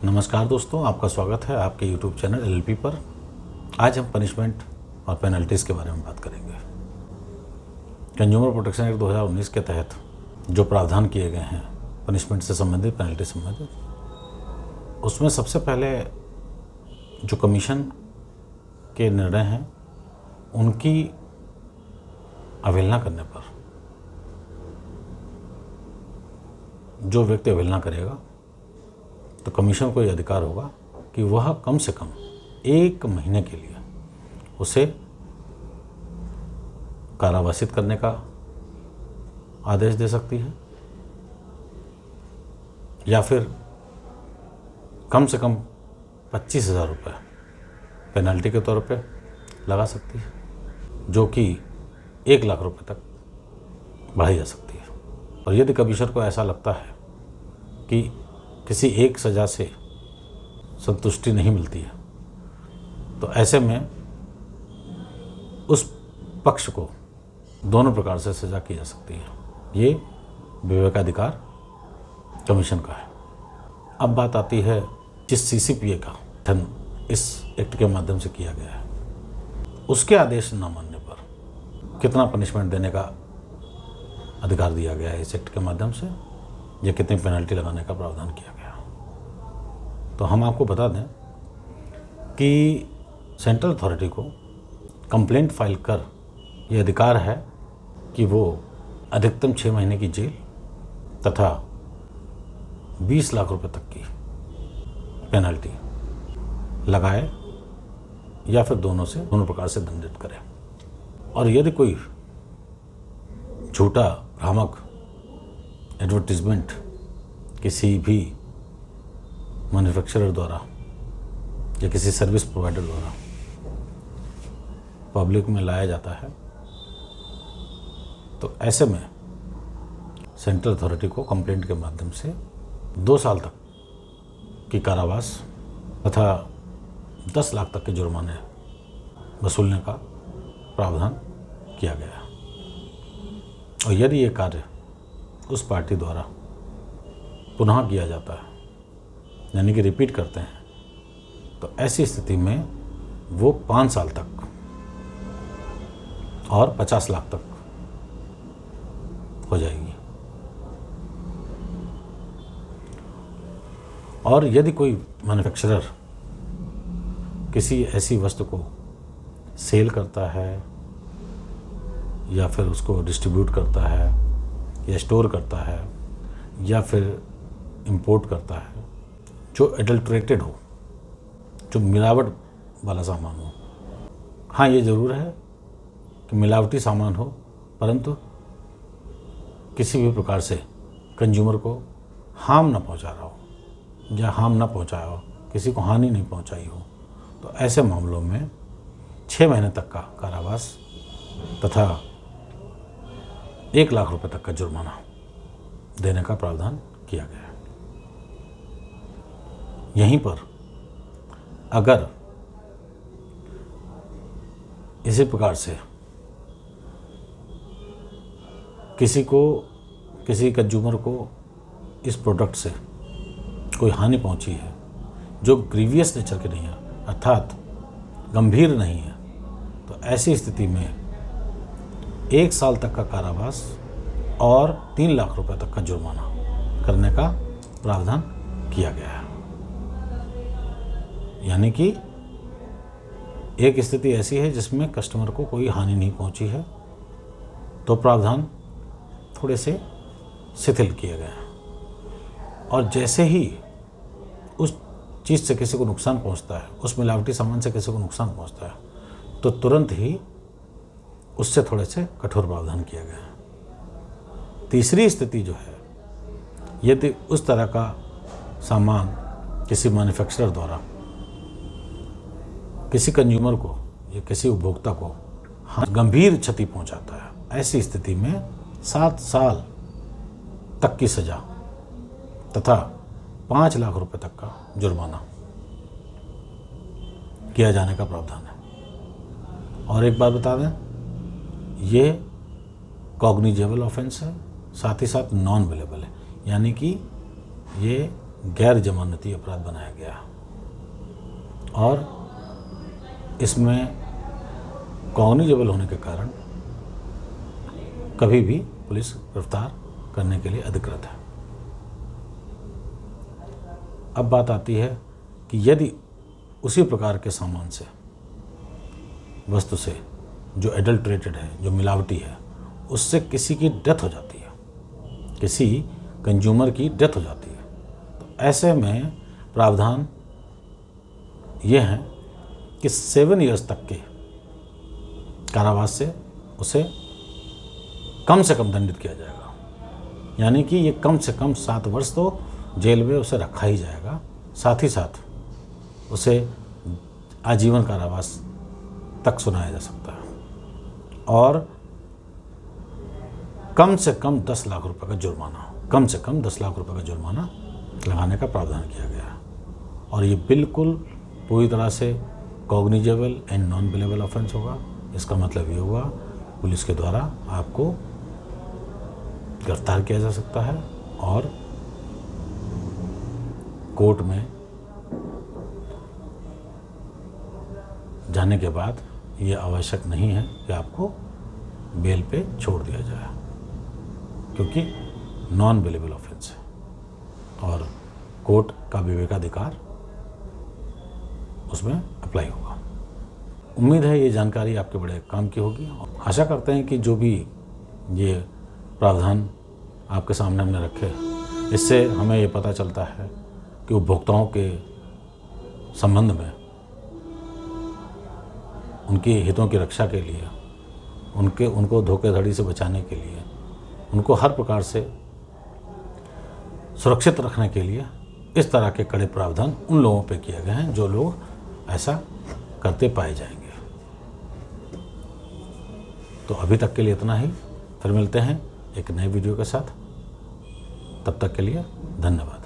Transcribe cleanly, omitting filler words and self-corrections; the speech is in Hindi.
नमस्कार दोस्तों, आपका स्वागत है आपके YouTube चैनल LLP पर। आज हम पनिशमेंट और पेनल्टीज़ के बारे में बात करेंगे। कंज्यूमर प्रोटेक्शन एक्ट 2019 के तहत जो प्रावधान किए गए हैं पनिशमेंट से संबंधित, पेनल्टी से संबंधित, उसमें सबसे पहले जो कमीशन के निर्णय हैं उनकी अवहेलना करने पर जो व्यक्ति अवहेलना करेगा तो कमीशन को यह अधिकार होगा कि वह कम से कम 1 महीने के लिए उसे कारावासित करने का आदेश दे सकती है या फिर कम से कम 25,000 रुपये पेनल्टी के तौर पे लगा सकती है, जो कि 1 लाख रुपये तक बढ़ाई जा सकती है। और यदि कमिश्नर को ऐसा लगता है कि किसी एक सज़ा से संतुष्टि नहीं मिलती है तो ऐसे में उस पक्ष को दोनों प्रकार से सज़ा की जा सकती है। ये विवेकाधिकार कमीशन का है। अब बात आती है जिस CCPA का गठन इस एक्ट के माध्यम से किया गया है, उसके आदेश न मानने पर कितना पनिशमेंट देने का अधिकार दिया गया है इस एक्ट के माध्यम से, या कितनी पेनल्टी लगाने का प्रावधान किया गया। तो हम आपको बता दें कि सेंट्रल अथॉरिटी को कंप्लेंट फाइल कर ये अधिकार है कि वो अधिकतम 6 महीने की जेल तथा 20 लाख रुपए तक की पेनल्टी लगाए या फिर दोनों प्रकार से दंडित करे। और यदि कोई झूठा भ्रामक एडवर्टीजमेंट किसी भी मैन्युफैक्चरर द्वारा या किसी सर्विस प्रोवाइडर द्वारा पब्लिक में लाया जाता है तो ऐसे में सेंट्रल अथॉरिटी को कंप्लेंट के माध्यम से 2 साल तक की कारावास तथा 10 लाख तक के जुर्माने वसूलने का प्रावधान किया गया है। और यदि ये कार्य उस पार्टी द्वारा पुनः किया जाता है, यानी कि रिपीट करते हैं, तो ऐसी स्थिति में वो 5 साल तक और 50 लाख तक हो जाएगी। और यदि कोई मैन्युफैक्चरर किसी ऐसी वस्तु को सेल करता है या फिर उसको डिस्ट्रीब्यूट करता है या स्टोर करता है या फिर इंपोर्ट करता है जो एडल्ट्रेटेड हो, जो मिलावट वाला सामान हो। हाँ, ये ज़रूर है कि मिलावटी सामान हो, परंतु किसी भी प्रकार से कंज्यूमर को हार्म ना पहुंचा रहा हो या हार्म ना पहुंचाया हो, किसी को हानि नहीं पहुंचाई हो, तो ऐसे मामलों में 6 महीने तक का कारावास तथा 1 लाख रुपए तक का जुर्माना देने का प्रावधान किया गया है। यहीं पर अगर इसी प्रकार से किसी कंज्यूमर को इस प्रोडक्ट से कोई हानि पहुंची है जो ग्रीवियस नेचर की नहीं है, अर्थात गंभीर नहीं है, तो ऐसी स्थिति में 1 साल तक का कारावास और 3 लाख रुपए तक का जुर्माना करने का प्रावधान किया गया है। यानी कि एक स्थिति ऐसी है जिसमें कस्टमर को कोई हानि नहीं पहुंची है तो प्रावधान थोड़े से शिथिल किए गए हैं। और जैसे ही उस चीज़ से किसी को नुकसान पहुंचता है, उस मिलावटी सामान से किसी को नुकसान पहुंचता है, तो तुरंत ही उससे थोड़े से कठोर प्रावधान किया गया है। तीसरी स्थिति जो है, यदि उस तरह का सामान किसी मैन्युफैक्चरर द्वारा किसी कंज्यूमर को या किसी उपभोक्ता को गंभीर क्षति पहुंचाता है, ऐसी स्थिति में 7 साल तक की सजा तथा 5 लाख रुपए तक का जुर्माना किया जाने का प्रावधान है। और एक बात बता दें, ये कॉग्निजेबल ऑफेंस है, साथ ही साथ नॉन वेलेबल है, यानी कि ये गैर जमानती अपराध बनाया गया और इसमें कॉग्निजेबल होने के कारण कभी भी पुलिस गिरफ्तार करने के लिए अधिकृत है। अब बात आती है कि यदि उसी प्रकार के सामान से, वस्तु से जो एडल्ट्रेटेड है, जो मिलावटी है, उससे किसी की डेथ हो जाती है, किसी कंज्यूमर की डेथ हो जाती है, तो ऐसे में प्रावधान ये हैं कि 7 ईयर्स तक के कारावास से उसे कम से कम दंडित किया जाएगा। यानी कि ये कम से कम 7 वर्ष तो जेल में उसे रखा ही जाएगा, साथ ही साथ उसे आजीवन कारावास तक सुनाया जा सकता है और कम से कम 10 लाख रुपए का जुर्माना, कम से कम 10 लाख रुपए का जुर्माना लगाने का प्रावधान किया गया है। और ये बिल्कुल पूरी तरह से cognizable and non bailable offence होगा। इसका मतलब ये हुआ पुलिस के द्वारा आपको गिरफ्तार किया जा सकता है और कोर्ट में जाने के बाद ये आवश्यक नहीं है कि आपको बेल पे छोड़ दिया जाए, क्योंकि नॉन बेलेबल ऑफेंस है और कोर्ट का विवेकाधिकार उसमें अप्लाई होगा। उम्मीद है ये जानकारी आपके बड़े काम की होगी। आशा करते हैं कि जो भी ये प्रावधान आपके सामने हमने रखे, इससे हमें ये पता चलता है कि उपभोक्ताओं के संबंध में उनके हितों की रक्षा के लिए, उनको धोखाधड़ी से बचाने के लिए, उनको हर प्रकार से सुरक्षित रखने के लिए इस तरह के कड़े प्रावधान उन लोगों पे किए गए हैं जो लोग ऐसा करते पाए जाएंगे। तो अभी तक के लिए इतना ही, फिर मिलते हैं एक नए वीडियो के साथ। तब तक के लिए धन्यवाद।